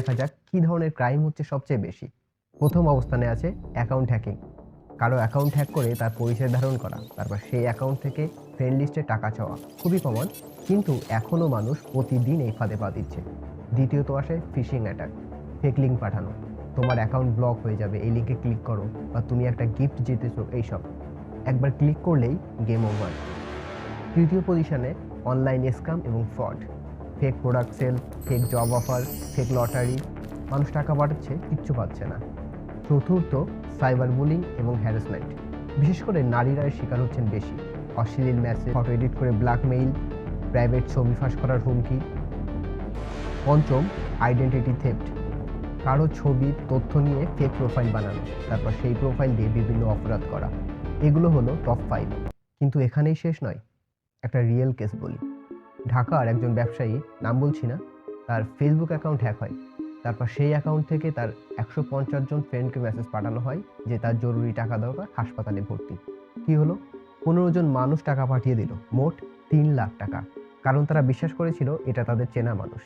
দেখা যাক কী ধরনের ক্রাইম হচ্ছে সবচেয়ে বেশি। প্রথম অবস্থানে আছে অ্যাকাউন্ট হ্যাকিং। কারো অ্যাকাউন্ট হ্যাক করে তার পরিচয় ধারণ করা, তারপর সেই অ্যাকাউন্ট থেকে ফ্রেন্ড লিস্টে টাকা চাওয়া খুবই কমন, কিন্তু এখনও মানুষ প্রতিদিন এই ফাঁদে পা দিচ্ছে। দ্বিতীয়ত আসে ফিশিং অ্যাটাক, ফেক লিঙ্ক পাঠানো, তোমার অ্যাকাউন্ট ব্লক হয়ে যাবে, এই লিঙ্কে ক্লিক করো, বা তুমি একটা গিফট জিতেছো, এইসব। একবার ক্লিক করলেই গেম ওভার। তৃতীয় পজিশনে অনলাইন স্ক্যাম এবং fraud, fake product sale, fake job offer, fake lottery, মানুষ টাকা পাঠাচ্ছে, কিচ্ছু পাচ্ছে না। চতুর্থ, সাইবার বুলিং এবং হ্যারাসমেন্ট, বিশেষ করে নারীরা এর শিকার হচ্ছেন বেশি। অশ্লীল মেসেজ, ফটো এডিট করে ব্ল্যাকমেইল, প্রাইভেট ছবি ফাঁস করার হুমকি। পঞ্চম, আইডেন্টিটি থেফট, কারো ছবি তথ্য নিয়ে ফেক প্রোফাইল বানানো, তারপর সেই প্রোফাইল দিয়ে বিভিন্ন অপরাধ করা। এগুলো হলো টপ 5। কিন্তু এখানেই শেষ নয়, একটা রিয়েল কেস বলি। ঢাকার একজন ব্যবসায়ী, নাম বলছি না, তার ফেসবুক অ্যাকাউন্ট হ্যাক হয়। তারপর সেই অ্যাকাউন্ট থেকে তার 150 জন ফ্রেন্ডকে মেসেজ পাঠানো হয় যে তার জরুরি টাকা দরকার, হাসপাতালে ভর্তি। কি হলো? 15 জন মানুষ টাকা পাঠিয়ে দিল, মোট 3 লাখ টাকা। কারণ তারা বিশ্বাস করেছিল এটা তাদের চেনা মানুষ।